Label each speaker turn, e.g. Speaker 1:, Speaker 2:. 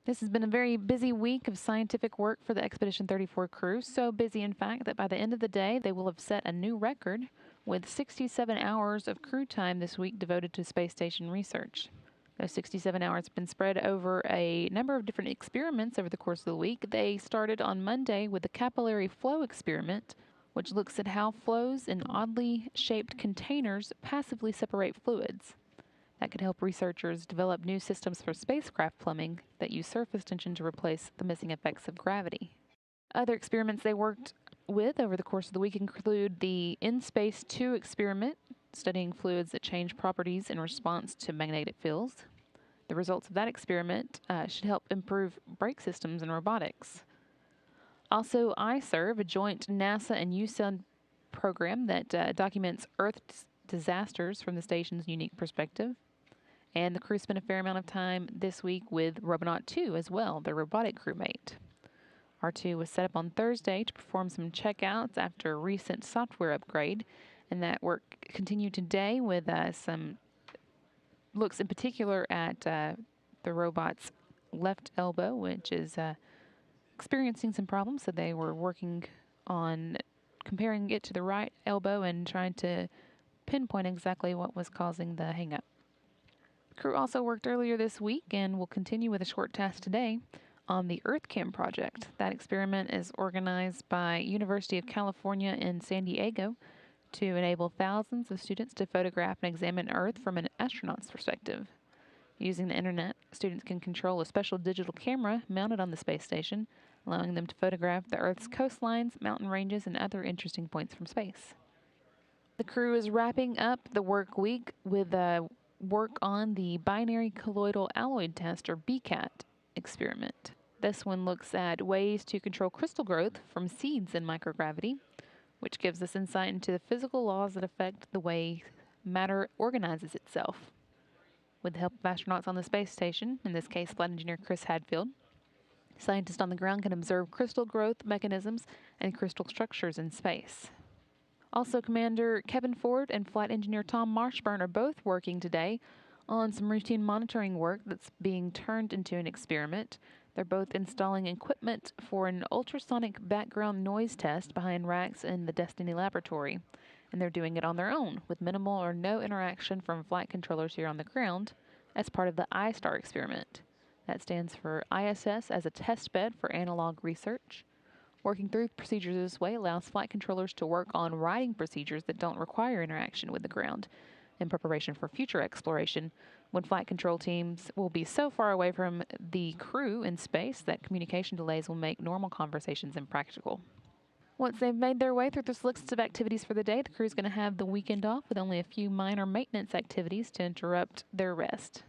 Speaker 1: This has been a very busy week of scientific work for the Expedition 34 crew, so busy in fact that by the end of the day they will have set a new record with 67 hours of crew time this week devoted to space station research. Those 67 hours have been spread over a number of different experiments over the course of the week. They started on Monday with the capillary flow experiment, which looks at how flows in oddly shaped containers passively separate fluids. That could help researchers develop new systems for spacecraft plumbing that use surface tension to replace the missing effects of gravity. Other experiments they worked with over the course of the week include the In Space 2 experiment, studying fluids that change properties in response to magnetic fields. The results of that experiment should help improve brake systems in robotics. Also, iServe, a joint NASA and USAID program that documents Earth disasters from the station's unique perspective. And the crew spent a fair amount of time this week with Robonaut 2 as well, their robotic crewmate. R2 was set up on Thursday to perform some checkouts after a recent software upgrade, and that work continued today with some looks in particular at the robot's left elbow, which is experiencing some problems, so they were working on comparing it to the right elbow and trying to pinpoint exactly what was causing the hang-up. The crew also worked earlier this week and will continue with a short task today on the EarthCam project. That experiment is organized by University of California in San Diego to enable thousands of students to photograph and examine Earth from an astronaut's perspective. Using the internet, students can control a special digital camera mounted on the space station, allowing them to photograph the Earth's coastlines, mountain ranges, and other interesting points from space. The crew is wrapping up the work week with work on the binary colloidal alloy test, or BCAT, experiment. This one looks at ways to control crystal growth from seeds in microgravity, which gives us insight into the physical laws that affect the way matter organizes itself. With the help of astronauts on the space station, in this case flight engineer Chris Hadfield, scientists on the ground can observe crystal growth mechanisms and crystal structures in space. Also, Commander Kevin Ford and flight engineer Tom Marshburn are both working today on some routine monitoring work that's being turned into an experiment. They're both installing equipment for an ultrasonic background noise test behind racks in the Destiny laboratory, and they're doing it on their own with minimal or no interaction from flight controllers here on the ground as part of the iStar experiment. That stands for ISS as a test bed for analog research. Working through procedures this way allows flight controllers to work on riding procedures that don't require interaction with the ground in preparation for future exploration, when flight control teams will be so far away from the crew in space that communication delays will make normal conversations impractical. Once they've made their way through this list of activities for the day, the crew is going to have the weekend off with only a few minor maintenance activities to interrupt their rest.